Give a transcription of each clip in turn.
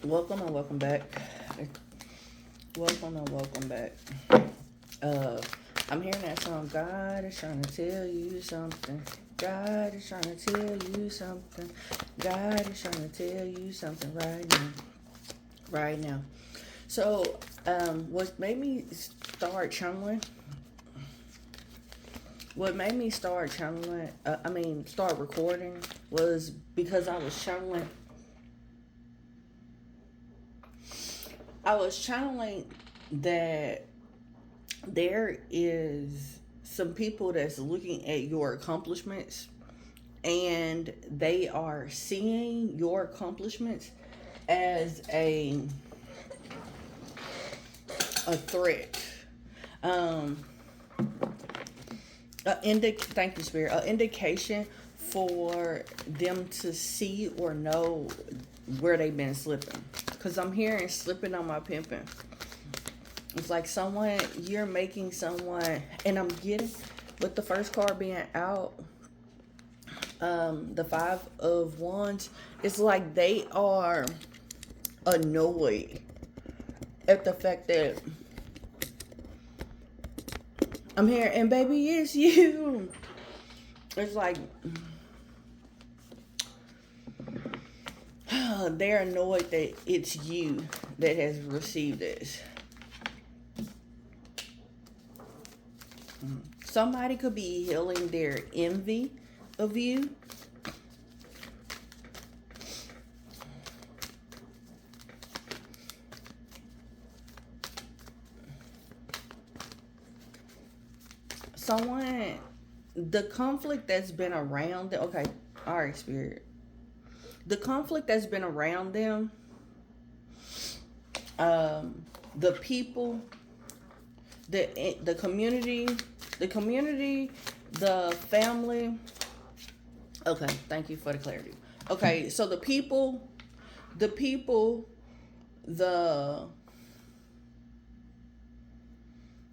Welcome and welcome back. Welcome and welcome back. Uh, I'm hearing that song. God is trying to tell you something. God is trying to tell you something. God is trying to tell you something right now. Right now. So, what made me start channeling? What made me start channeling? Start recording was because I was channeling. I was channeling that there is some people that's looking at your accomplishments and they are seeing your accomplishments as a threat. Um, thank you, Spirit. An indication for them to see or know where they've been slipping. Cause I'm hearing slipping on my pimping. It's like someone you're making someone, and I'm getting with the first card being out, the Five of Wands. It's like they are annoyed at the fact that I'm here and baby it's you. It's like they're annoyed that it's you that has received this. Somebody could be healing their envy of you. Someone, the conflict that's been around them, okay, all right, Spirit. The conflict that's been around them, um, the people, the community, the community, the family. Okay, thank you for the clarity. Okay, so the people, the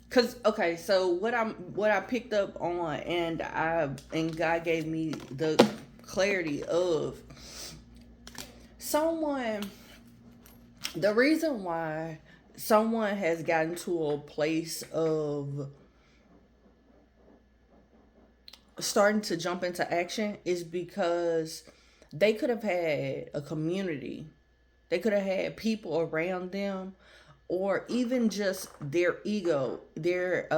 cause okay, so what I picked up on, and God gave me the clarity of someone. The reason why someone has gotten to a place of starting to jump into action is because they could have had a community. They could have had people around them, or even just their ego, their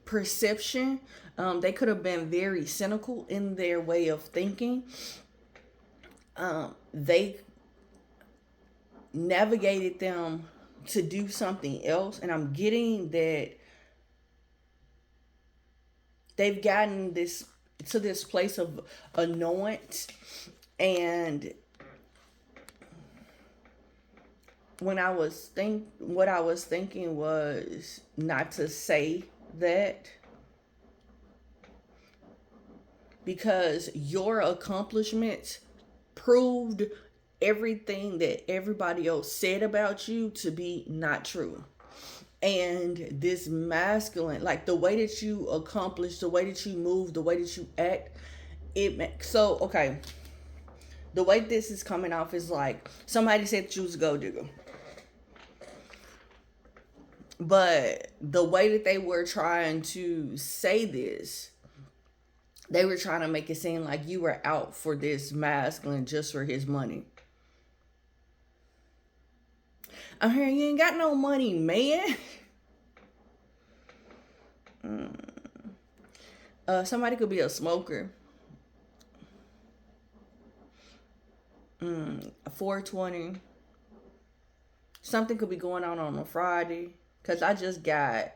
perception. They could have been very cynical in their way of thinking. They navigated them to do something else, and I'm getting that they've gotten this to this place of annoyance. And what I was thinking was not to say that, because your accomplishments proved everything that everybody else said about you to be not true. And this masculine, like the way that you accomplish, the way that you move, the way that you act, it makes so okay. The way this is coming off is like somebody said that you was a gold digger, but the way that they were trying to say this, they were trying to make it seem like you were out for this masculine just for his money. I'm hearing you ain't got no money, man. Somebody could be a smoker. 420. Something could be going on a Friday. Cause I just got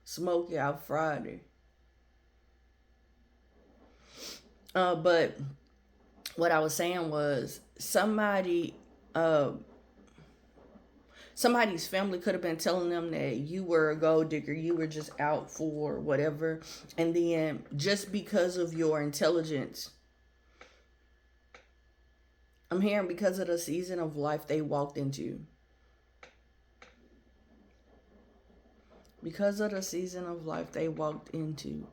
smoky out Friday. But what I was saying was uh, somebody's family could have been telling them that you were a gold digger, you were just out for whatever, and then just because of your intelligence, I'm hearing because of the season of life they walked into. Because of the season of life they walked into.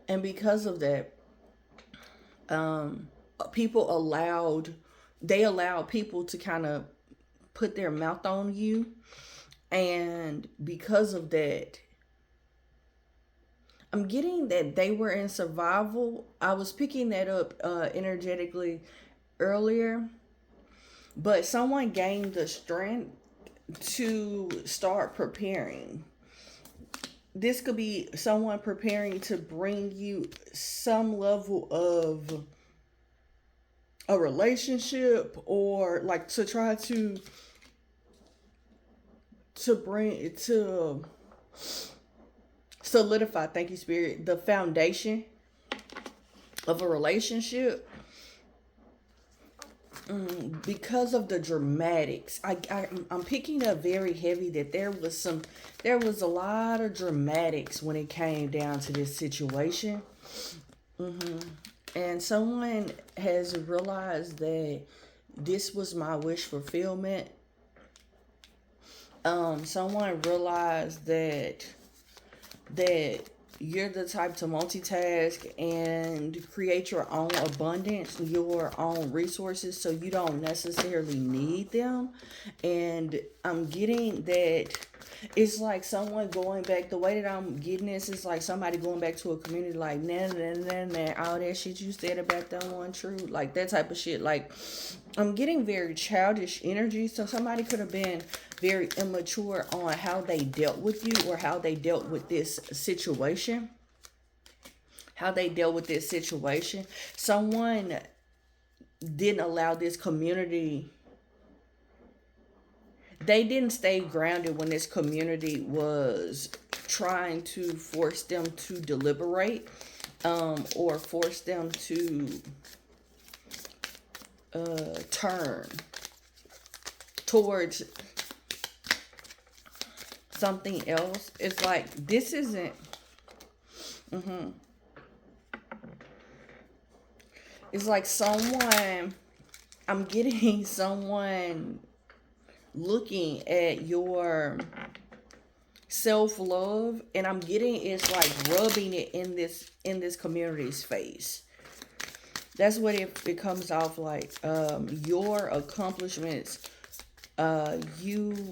And because of that, people allowed people to kind of put their mouth on you. And because of that, I'm getting that they were in survival. I was picking that up energetically earlier, but someone gained the strength to start preparing. This could be someone preparing to bring you some level of a relationship, or like to try to bring to solidify, thank you spirit, the foundation of a relationship. Because of the dramatics, I'm picking up very heavy that there was a lot of dramatics when it came down to this situation. And someone has realized that this was my wish fulfillment. Someone realized that you're the type to multitask and create your own abundance, your own resources, so you don't necessarily need them. And I'm getting that it's like someone going back, the way that I'm getting this is like somebody going back to a community like, nah, nah, nah, nah, all that shit you said about that one true, like that type of shit. Like, I'm getting very childish energy, so somebody could have been very immature on how they dealt with you, or how they dealt with this situation. Someone didn't allow this community, they didn't stay grounded when this community was trying to force them to deliberate, or force them to turn towards something else. It's like, this isn't, it's like someone, I'm getting someone looking at your self-love, and I'm getting it's like rubbing it in this community's face. That's what it comes off like. Your accomplishments, you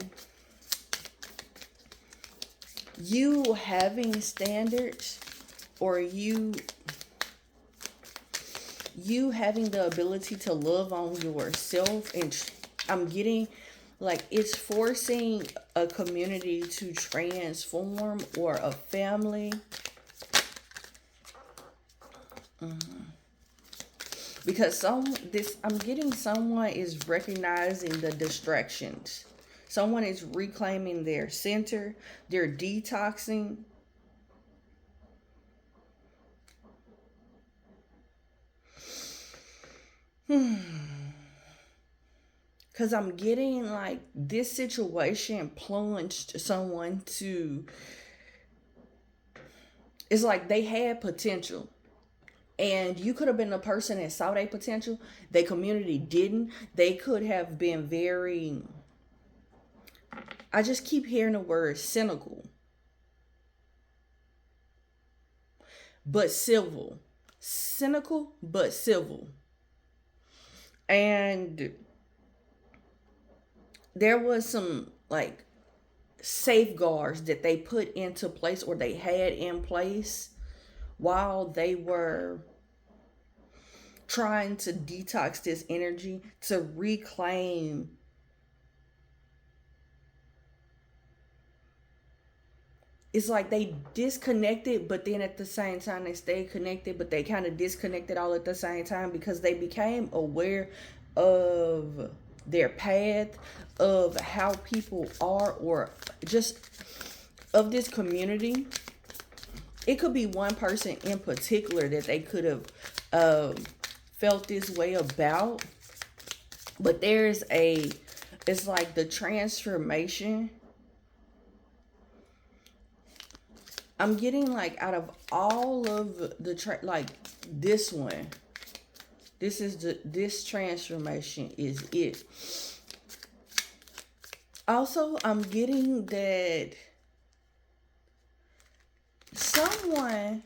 having standards, or you having the ability to love on yourself. And I'm getting like it's forcing a community to transform, or a family. Because I'm getting someone is recognizing the distractions. Someone is reclaiming their center. They're detoxing. Because I'm getting like this situation plunged someone to, it's like they had potential. And you could have been the person that saw their potential. Their community didn't. They could have been very, I just keep hearing the word cynical, but civil. Cynical, but civil. And there was some like safeguards that they put into place, or they had in place, while they were trying to detox this energy, to reclaim it's like they disconnected, but then at the same time they stayed connected, but they kind of disconnected all at the same time, because they became aware of their path, of how people are, or just of this community. It could be one person in particular that they could have felt this way about, but it's like the transformation. I'm getting like out of all of the like this one, this transformation is it. Also, I'm getting that someone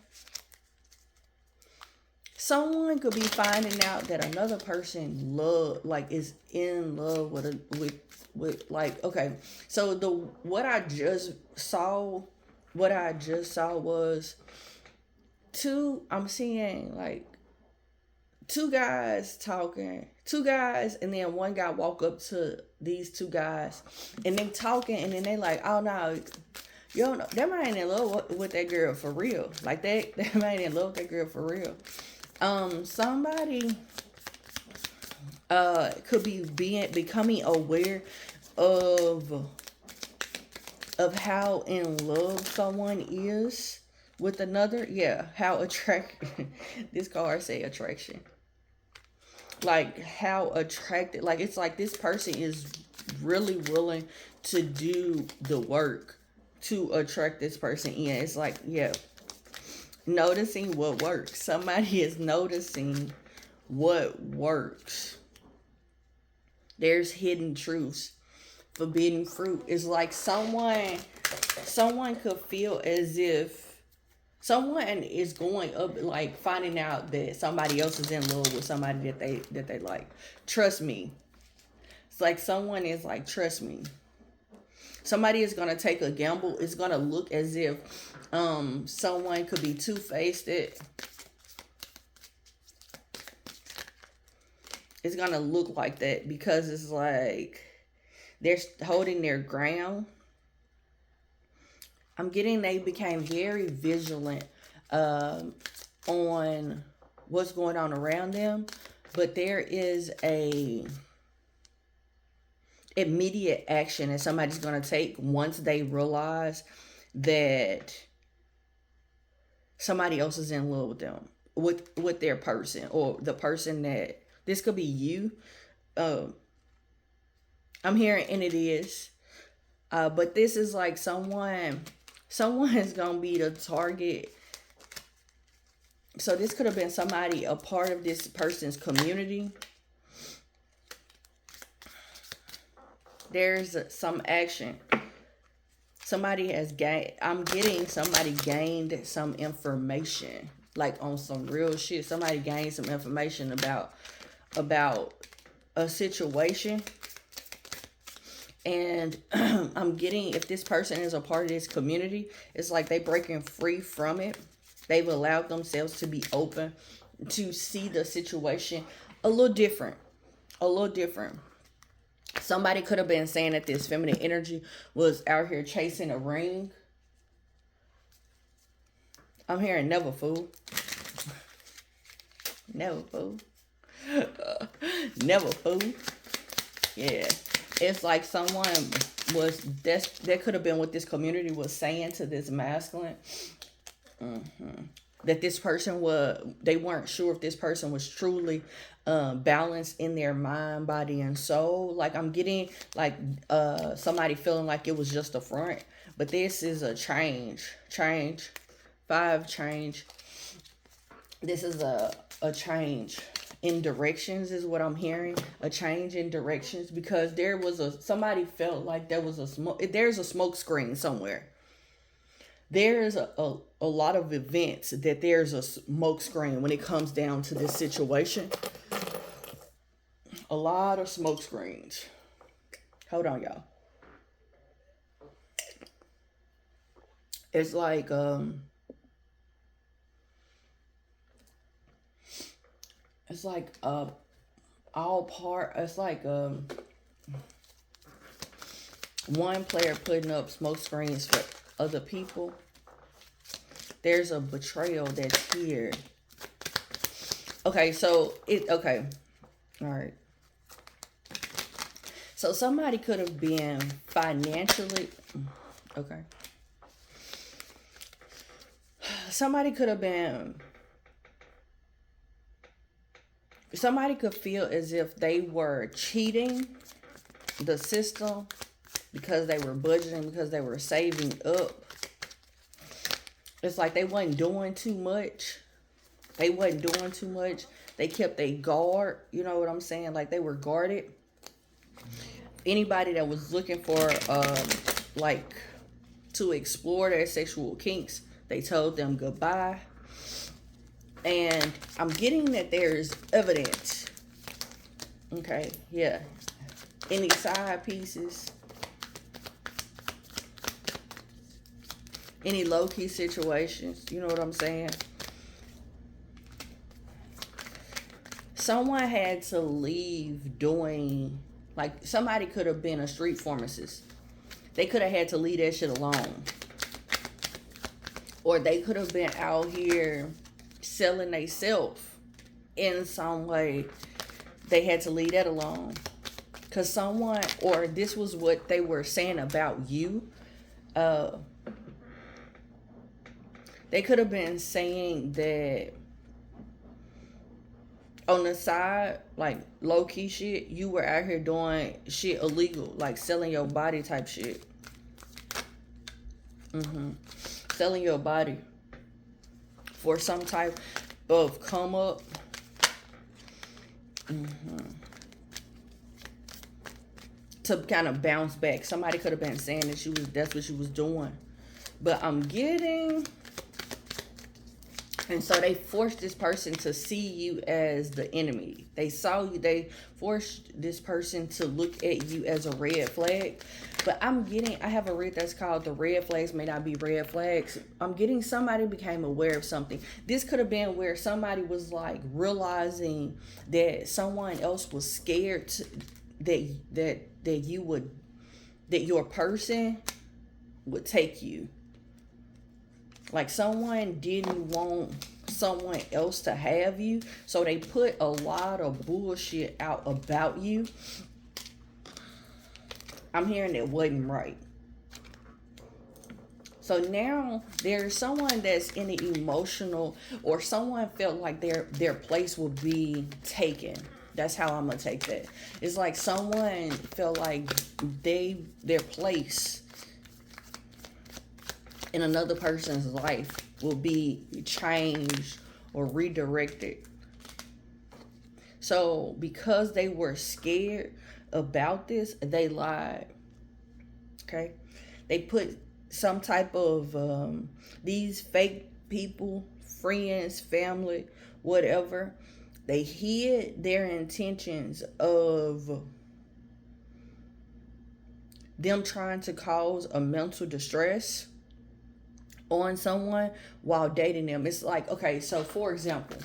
Someone could be finding out that another person is in love with like, okay, so the what I just saw was I'm seeing like two guys, and then one guy walk up to these two guys, and they talking, and then they like, oh no, you don't know, that man ain't in love with that girl for real. Like that man ain't in love with that girl for real. Somebody could be becoming aware of how in love someone is with another. Yeah, how attract this card say attraction. Like how attracted, like it's like this person is really willing to do the work to attract this person in. It's like, yeah, noticing what works. Somebody is noticing what works. There's hidden truths, forbidden fruit. It's like someone could feel as if someone is going up, like finding out that somebody else is in love with somebody that they like. Trust me. It's like someone is like, trust me. Somebody is gonna take a gamble. It's gonna look as if someone could be two-faced. It's gonna look like that because it's like they're holding their ground. I'm getting they became very vigilant on what's going on around them, but there is a immediate action that somebody's going to take once they realize that somebody else is in love with them, with their person, or the person that this could be you. I'm hearing, and it is, but this is like someone is gonna be the target. So this could have been somebody, a part of this person's community. There's some action. Somebody has gained, I'm getting somebody gained some information, like on some real shit. Somebody gained some information about a situation. And I'm getting, if this person is a part of this community, it's like they breaking free from it. They've allowed themselves to be open to see the situation a little different. A little different. Somebody could have been saying that this feminine energy was out here chasing a ring. I'm hearing never fool. Never fool. Never fool. Yeah. It's like someone that could have been what this community was saying to this masculine. That this person they weren't sure if this person was truly balanced in their mind, body, and soul. Like I'm getting like somebody feeling like it was just a front, but this is a change. 5 change. This is a change in directions is what I'm hearing. A change in directions, because somebody felt like there's a smoke screen somewhere. There's a lot of events that there's a smoke screen when it comes down to this situation. A lot of smoke screens. Hold on, y'all. It's like it's like one player putting up smoke screens for other people. There's a betrayal that's here. Okay, so okay. All right. So somebody could have been financially, okay. Somebody could feel as if they were cheating the system because they were budgeting, because they were saving up. It's like they wasn't doing too much. They kept their guard. You know what I'm saying? Like they were guarded. Anybody that was looking for like to explore their sexual kinks, they told them goodbye. And I'm getting that there's evidence. Okay, yeah. Any side pieces, any low-key situations, you know what I'm saying? Someone had to leave doing, like, somebody could have been a street pharmacist. They could have had to leave that shit alone. Or they could have been out here selling themselves in some way. They had to leave that alone. Because someone, or this was what they were saying about you. They could have been saying that on the side, like low-key shit, you were out here doing shit illegal, like selling your body type shit. Selling your body for some type of come up. To kind of bounce back. Somebody could have been saying that that's what she was doing. But I'm getting, and so they forced this person to see you as the enemy. They saw you, they forced this person to look at you as a red flag. But I'm getting, I have a read that's called The Red Flags May Not Be Red Flags. I'm getting somebody became aware of something. This could have been where somebody was like realizing that someone else was scared to, that your person would take you. Like someone didn't want someone else to have you, so they put a lot of bullshit out about you. I'm hearing it wasn't right. So now there's someone that's in an emotional, or someone felt like their place will be taken. That's how I'm gonna take that. It's like someone felt like their place in another person's life will be changed or redirected. So because they were scared about this, they lied. Okay, they put some type of these fake people, friends, family, whatever. They hid their intentions of them trying to cause a mental distress on someone while dating them. It's like, okay, so for example,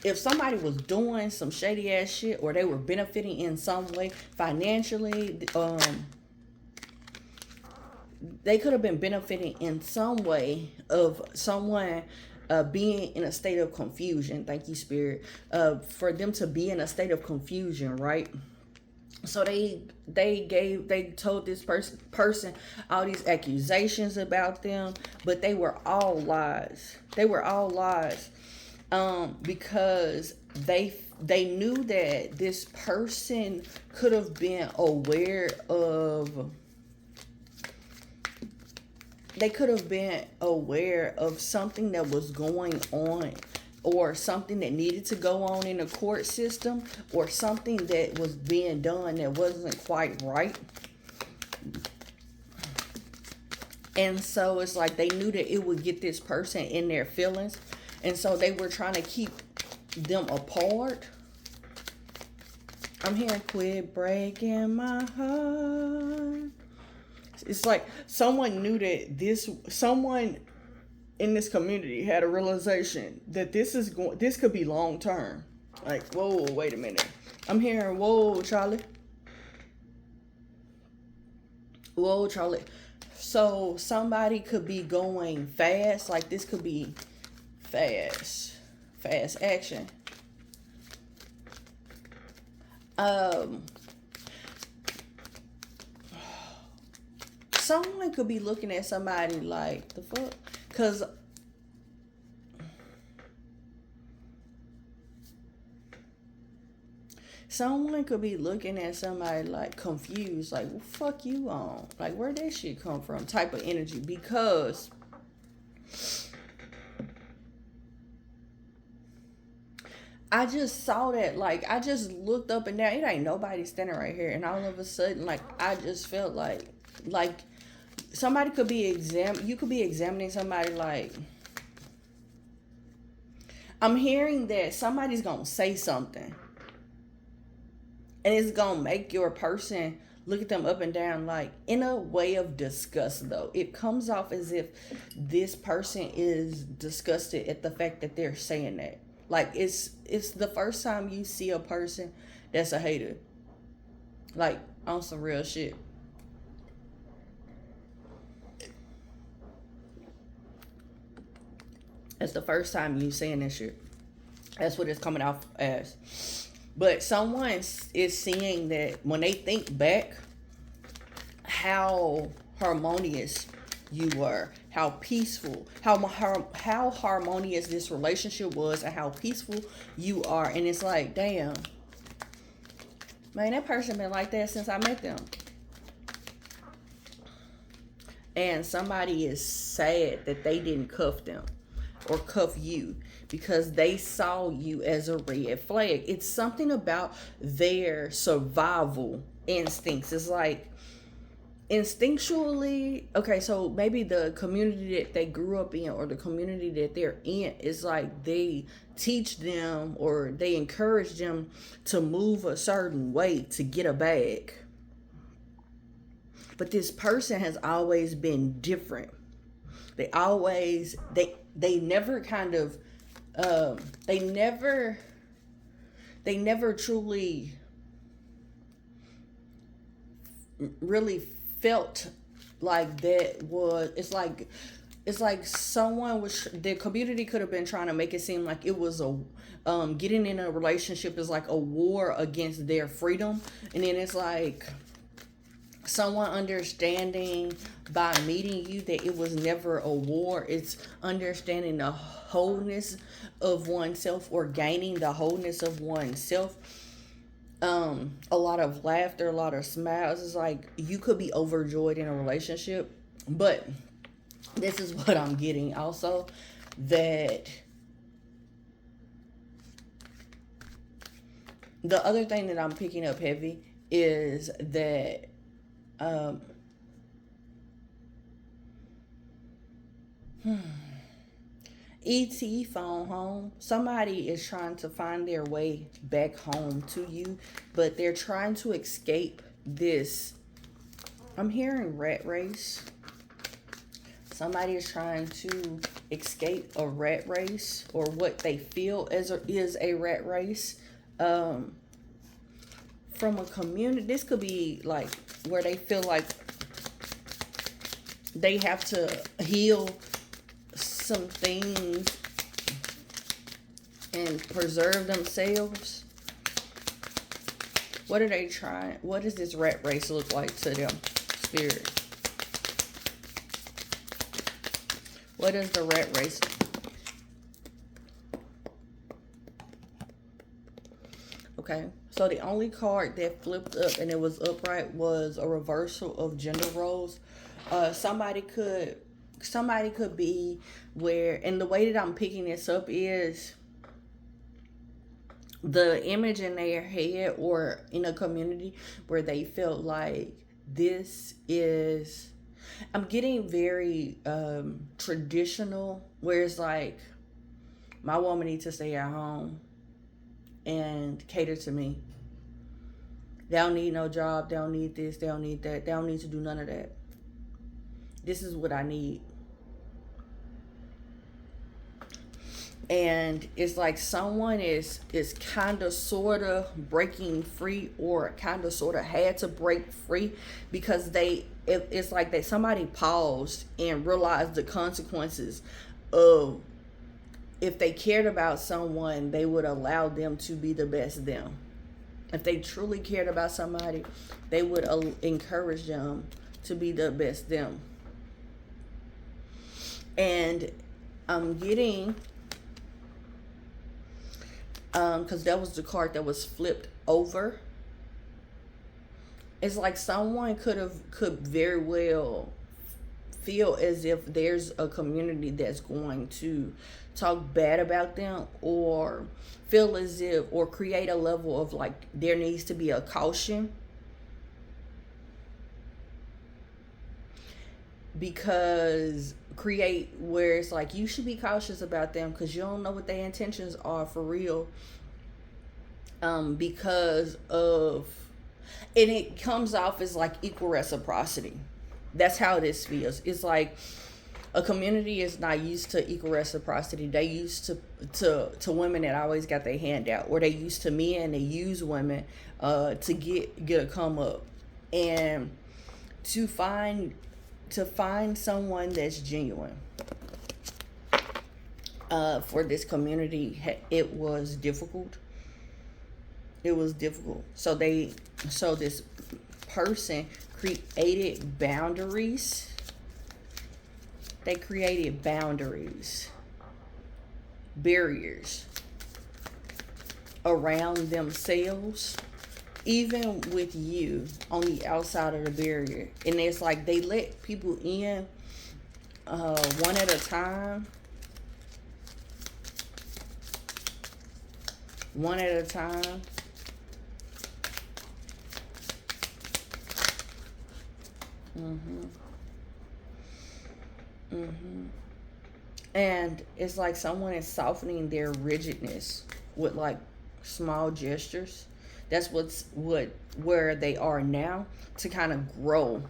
if somebody was doing some shady ass shit, or they were benefiting in some way financially, they could have been benefiting in some way of someone being in a state of confusion. Thank you, Spirit. For them to be in a state of confusion, right? So they told this person all these accusations about them, but they were all lies. They were all lies, because they knew that this person could have been aware of. They could have been aware of something that was going on, or something that needed to go on in the court system, or something that was being done that wasn't quite right. And so it's like they knew that it would get this person in their feelings. And so they were trying to keep them apart. I'm hearing quit breaking my heart. It's like someone knew that someone in this community had a realization that this could be long term. Like, whoa, wait a minute. I'm hearing, whoa, Charlie. Whoa, Charlie. So somebody could be going fast. Like this could be fast action. Someone could be looking at somebody like, the fuck? Because someone could be looking at somebody like confused, like, well, fuck you on. Like, where'd that shit come from? Type of energy. Because I just saw that, like, I just looked up and down. It ain't nobody standing right here. And all of a sudden, like, I just felt like somebody could be you could be examining somebody like, I'm hearing that somebody's gonna say something, and it's gonna make your person look at them up and down, like in a way of disgust. Though it comes off as if this person is disgusted at the fact that they're saying that. Like it's the first time you see a person that's a hater, like on some real shit. It's the first time you saying this shit. That's what it's coming off as. But someone is seeing that when they think back, how harmonious you were, how peaceful, how harmonious this relationship was, and how peaceful you are. And it's like, damn, man, that person been like that since I met them. And somebody is sad that they didn't cuff them or cuff you because they saw you as a red flag. It's something about their survival instincts. It's like instinctually, okay, so maybe the community that they grew up in or the community that they're in is like they teach them or they encourage them to move a certain way to get a bag. But this person has always been different. They never kind of they never truly really felt like that was. It's like someone was, the community could have been trying to make it seem like it was a getting in a relationship is like a war against their freedom. And then it's like someone understanding by meeting you that it was never a war. It's understanding the wholeness of oneself or gaining the wholeness of oneself. A lot of laughter, a lot of smiles. It's like you could be overjoyed in a relationship, but this is what I'm getting also, that the other thing that I'm picking up heavy is that ET phone home. Somebody is trying to find their way back home to you, but they're trying to escape this. I'm hearing rat race. Somebody is trying to escape a rat race or what they feel is a rat race. From a community, this could be like where they feel like they have to heal some things and preserve themselves. What are they trying? What does this rat race look like to them, spirit? What is the rat race? Okay, so the only card that flipped up and it was upright was a reversal of gender roles. Somebody could be where, and the way that I'm picking this up is the image in their head or in a community where they felt like this is, I'm getting very traditional, where it's like my woman needs to stay at home and cater to me. They don't need no job, they don't need this, they don't need that, they don't need to do none of that. This is what I need. And it's like someone is kind of sort of breaking free, or kind of sort of had to break free because it's like that somebody paused and realized the consequences of, if they cared about someone, they would allow them to be the best them. If they truly cared about somebody, they would encourage them to be the best them. And I'm getting, because that was the card that was flipped over. It's like someone could very well feel as if there's a community that's going to talk bad about them, or feel as if, or create a level of like there needs to be a caution, because create where it's like you should be cautious about them because you don't know what their intentions are for real. Because of, and it comes off as like equal reciprocity. That's how this feels. It's like a community is not used to equal reciprocity. They used to women that always got their hand out, or they used to men that use women to get a come up. And to find someone that's genuine for this community, it was difficult. It was difficult. So this person created boundaries. They created boundaries, barriers around themselves, even with you on the outside of the barrier. And it's like they let people in one at a time. One at a time. And it's like someone is softening their rigidness with like small gestures. That's where they are now, to kind of grow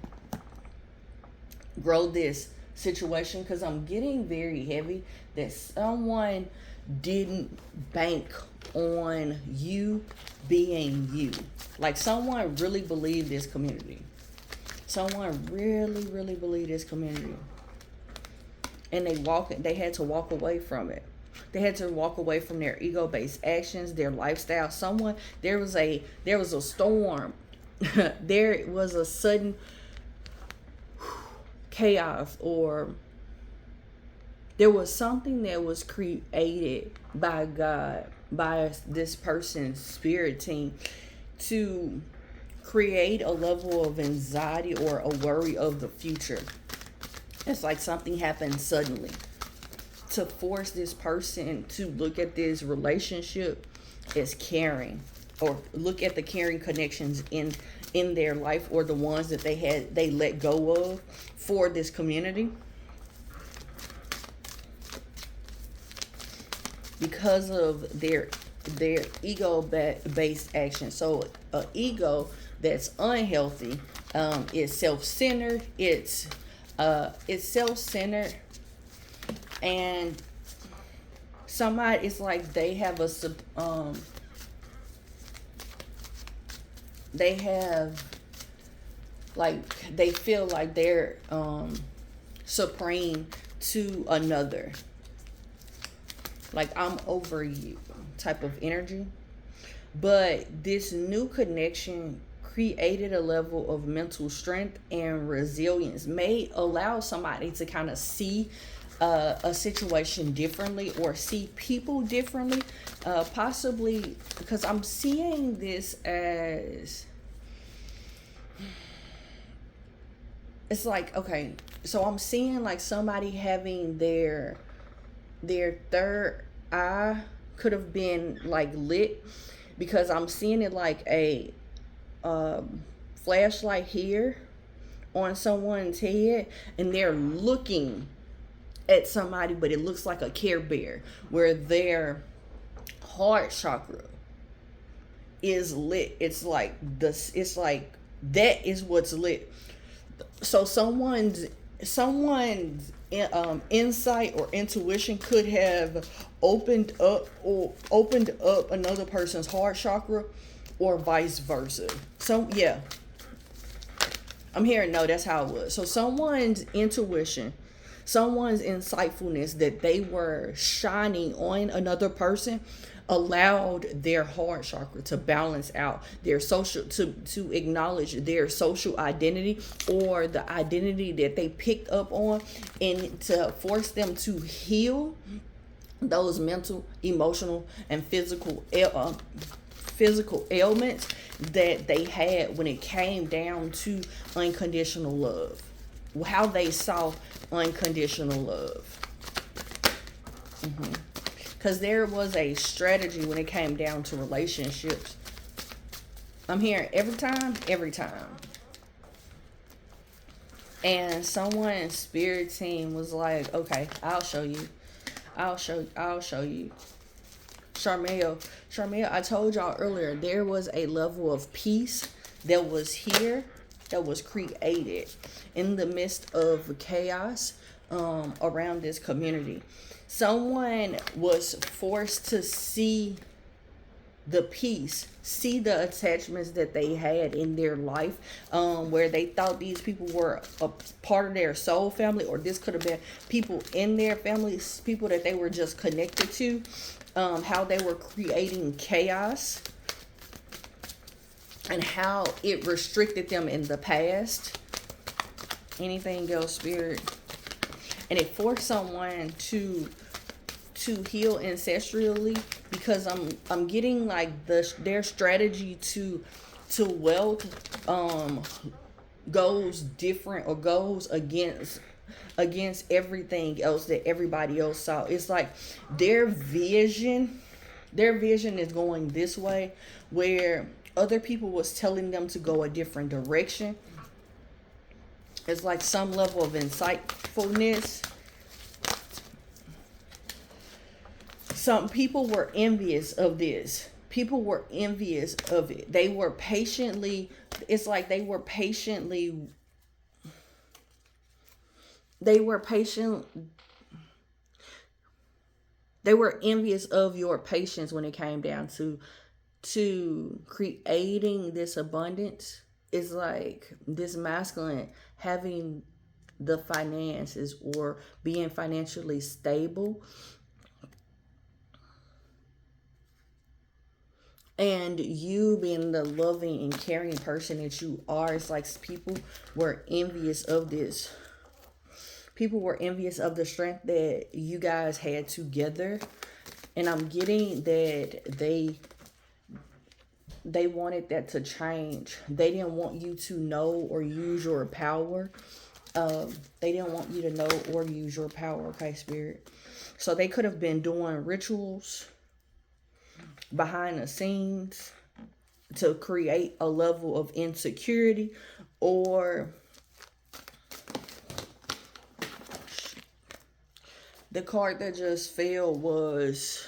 this situation, because I'm getting very heavy that someone didn't bank on you being you. Like someone really believed this community. Someone really believed this community. And they had to walk away from it. They had to walk away from their ego-based actions, their lifestyle. There was a storm. There was a sudden chaos, or there was something that was created by God, by this person's spirit team, to create a level of anxiety or a worry of the future. It's like something happened suddenly to force this person to look at this relationship as caring, or look at the caring connections in their life, or the ones that they let go of for this community, because of their ego-based action. So an ego that's unhealthy is self-centered. It's self-centered, and somebody, it's like they have they feel like they're supreme to another, like I'm over you type of energy. But this new connection created a level of mental strength and resilience, may allow somebody to kind of see a situation differently, or see people differently, possibly because I'm seeing this as, it's like, okay, so I'm seeing like somebody having their third eye could have been like lit, because I'm seeing it like a flashlight here on someone's head, and they're looking at somebody, but it looks like a Care Bear, where their heart chakra is lit. It's like that is what's lit. So someone's insight or intuition could have opened up another person's heart chakra, or vice versa. So yeah, I'm hearing, no, that's how it was. So someone's intuition, someone's insightfulness that they were shining on another person, allowed their heart chakra to balance out their social, to acknowledge their social identity, or the identity that they picked up on, and to force them to heal those mental, emotional, and physical ailments that they had when it came down to unconditional love, how they saw unconditional love. Because there was a strategy when it came down to relationships. I'm hearing every time. And someone's spirit team was like, okay, I'll show you. I'll show you. Charmel, I told y'all earlier, there was a level of peace that was here, that was created in the midst of chaos around this community. Someone was forced to see the peace, see the attachments that they had in their life, where they thought these people were a part of their soul family, or this could have been people in their families, people that they were just connected to, how they were creating chaos and how it restricted them in the past. Anything else, Spirit? And it forced someone to heal ancestrally, because I'm getting like their strategy to wealth goes different, or goes against everything else that everybody else saw. It's like their vision is going this way, where other people was telling them to go a different direction. It's like some level of insightfulness. Some people were envious of this. People were envious of it. They were patiently, it's like they were patient, they were envious of your patience when it came down to creating this abundance. It's like this masculine having the finances, or being financially stable, and you being the loving and caring person that you are. It's like people were envious of this. People were envious of the strength that you guys had together. And I'm getting that they wanted that to change. They didn't want you to know or use your power. They didn't want you to know or use your power, okay, Spirit? So they could have been doing rituals behind the scenes to create a level of insecurity, or the card that just fell was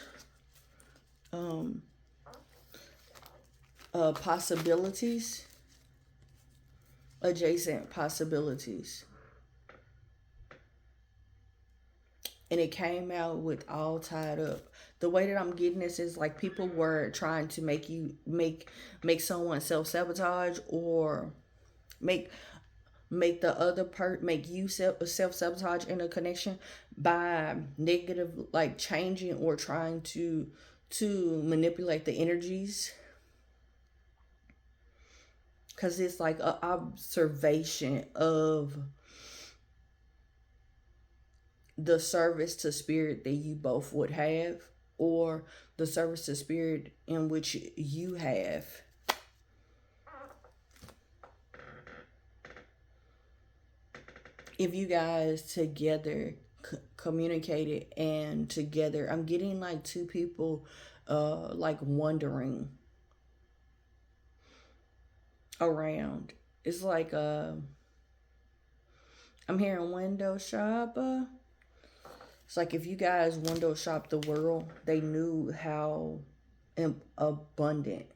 possibilities, adjacent possibilities. And it came out with all tied up. The way that I'm getting this is like people were trying to make someone self-sabotage, or make the other part, make you self-sabotage in a connection by negative, like changing or trying to manipulate the energies, because it's like an observation of the service to spirit that you both would have, or the service to spirit in which you have. If you guys together communicated and together, I'm getting like two people like wandering around. It's like I'm hearing window shopper. It's like if you guys window shop the world, they knew how abundant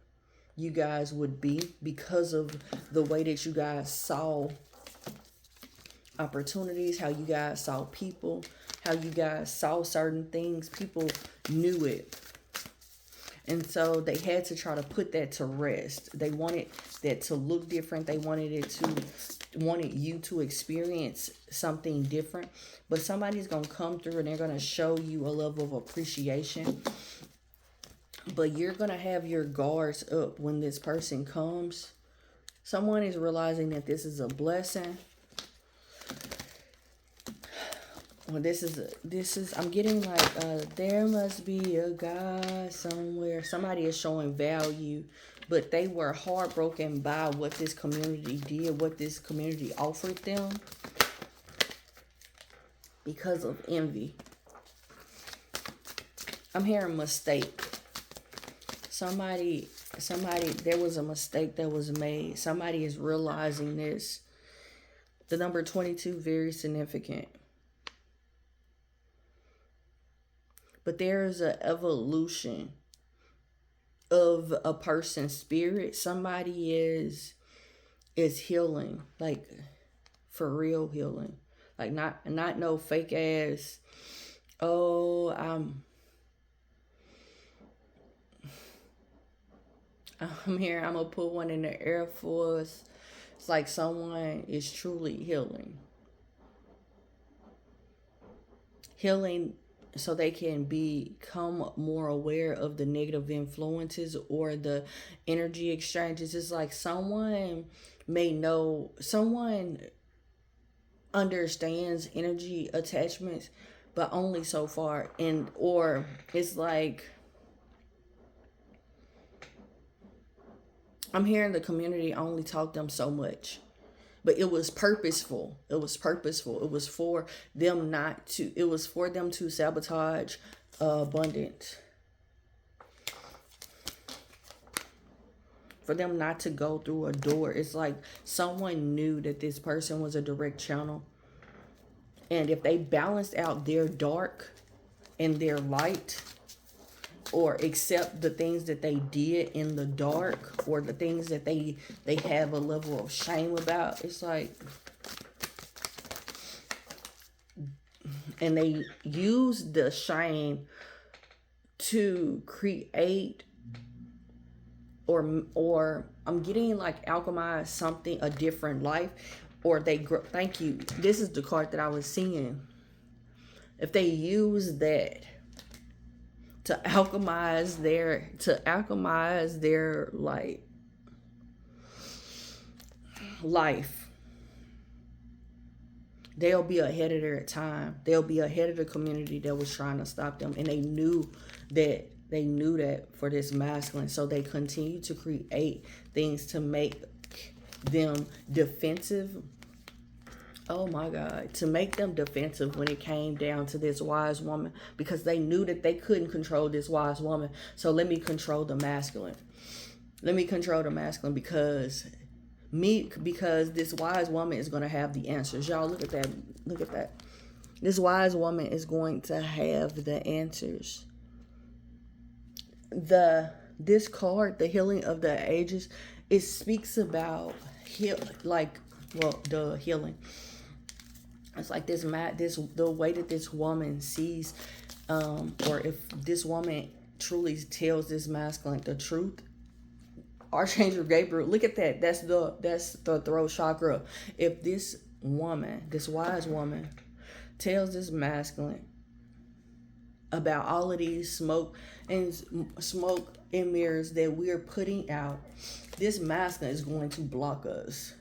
you guys would be, because of the way that you guys saw opportunities, how you guys saw people, how you guys saw certain things. People knew it. And so they had to try to put that to rest. They wanted that to look different. They wanted you to experience something different. But somebody's going to come through and they're going to show you a level of appreciation. But you're going to have your guards up when this person comes. Someone is realizing that this is a blessing. Well, this is, I'm getting like, there must be a God somewhere. Somebody is showing value, but they were heartbroken by what this community did, what this community offered them, because of envy. I'm hearing mistake. Somebody, there was a mistake that was made. Somebody is realizing this. The number 22, very significant. But there is an evolution of a person's spirit. Somebody is healing, like for real healing. Like not no fake ass, oh, I'm here, I'm gonna put one in the Air Force. It's like someone is truly healing. Healing so they can become more aware of the negative influences or the energy exchanges. It's like someone understands energy attachments, but only so far. And or it's like I'm hearing the community only taught them so much. But it was purposeful. It was purposeful. It was for them not to, it was for them to sabotage abundance. For them not to go through a door. It's like someone knew that this person was a direct channel. And if they balanced out their dark and their light, or accept the things that they did in the dark, or the things that they have a level of shame about, it's like, and they use the shame to create, or I'm getting like alchemize something, a different life, or they thank you, this is the card that I was seeing. If they use that to alchemize their like life, they'll be ahead of their time. They'll be ahead of the community that was trying to stop them, and they knew that for this masculine. So they continue to create things to make them defensive. Oh my God, to make them defensive when it came down to this wise woman, because they knew that they couldn't control this wise woman. So let me control the masculine. Let me control the masculine because this wise woman is going to have the answers. Y'all look at that. Look at that. This wise woman is going to have the answers. This card, the healing of the ages, it speaks about the healing. It's like the way that this woman sees, or if this woman truly tells this masculine the truth. Archangel Gabriel, look at that. That's the throat chakra. If this woman, this wise woman, tells this masculine about all of these smoke and mirrors that we're putting out, this masculine is going to block us.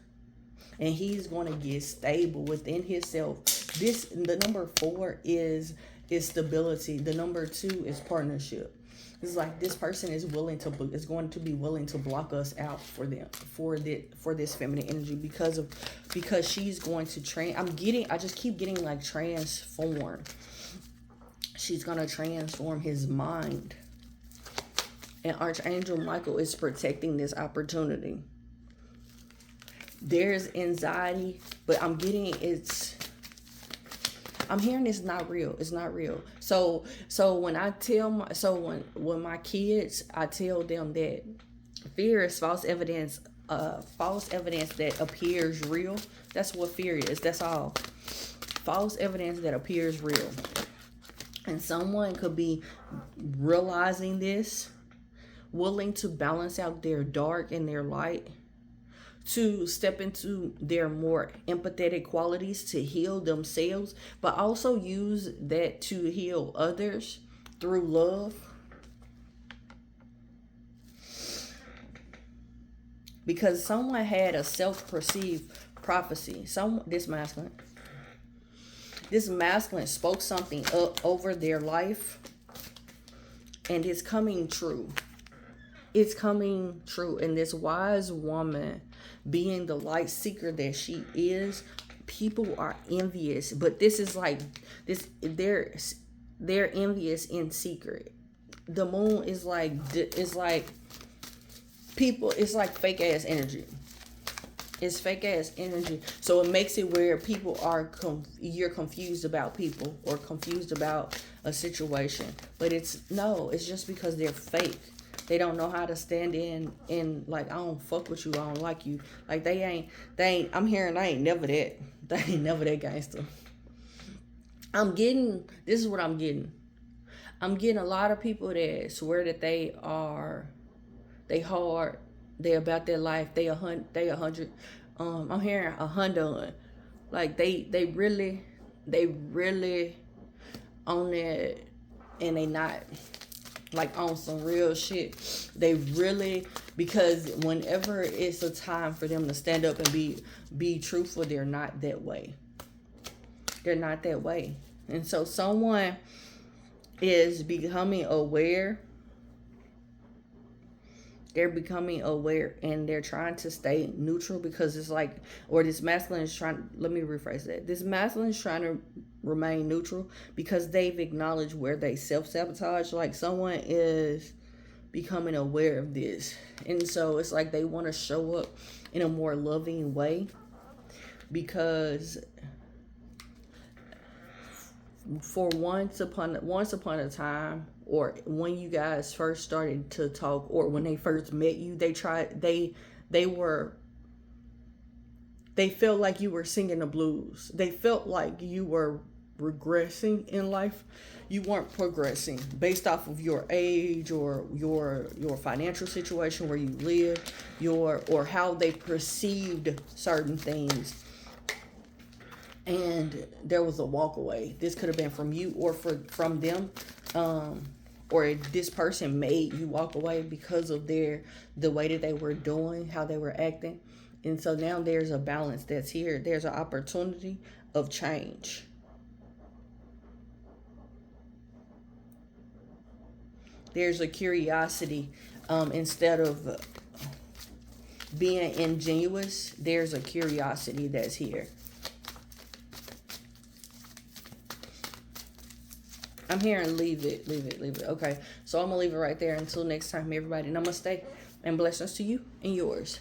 And he's going to get stable within himself. The number 4 is stability. The number 2 is partnership. It's like this person is going to be willing to block us out for this feminine energy because she's going to I just keep getting like transform. She's going to transform his mind. And Archangel Michael is protecting this opportunity. There's anxiety, but I'm hearing it's not real. It's not real. So when when my kids, I tell them that fear is false evidence that appears real. That's what fear is. That's all. False evidence that appears real. And someone could be realizing this, willing to balance out their dark and their light, to step into their more empathetic qualities to heal themselves, but also use that to heal others through love. Because someone had a self-perceived prophecy. This masculine spoke something up over their life, and it's coming true. It's coming true. And this wise woman, being the light seeker that she is, people are envious. But this is like this. They're envious in secret. The moon is like people. It's like fake ass energy. It's fake ass energy. So it makes it where people are you're confused about people or confused about a situation. But it's just because they're fake. They don't know how to stand in like, I don't fuck with you, I don't like you. Like they ain't I'm hearing they ain't never that. They ain't never that gangster. This is what I'm getting. I'm getting a lot of people that swear that they hard, they about their life, they 100. I'm hearing 100. Like they really on it, and they not like on some real shit. They really, because whenever it's a time for them to stand up and be truthful, they're not that way. They're not that way. And so someone is becoming aware. They're becoming aware and they're trying to stay neutral, because it's like, or this masculine is trying, let me rephrase that. This masculine is trying to remain neutral because they've acknowledged where they self-sabotage. Like someone is becoming aware of this. And so it's like they want to show up in a more loving way, because for once upon a time, or when you guys first started to talk, or when they first met you, they felt like you were singing the blues. They felt like you were regressing in life. You weren't progressing based off of your age or your financial situation, where you live, or how they perceived certain things. And there was a walk away. This could have been from you or from them, or this person made you walk away because of the way that they were doing, how they were acting. And so now there's a balance that's here. There's an opportunity of change. There's a curiosity, instead of being ingenuous. There's a curiosity that's here. I'm hearing leave it. Okay, so I'm gonna leave it right there. Until next time, everybody. Namaste and blessings to you and yours.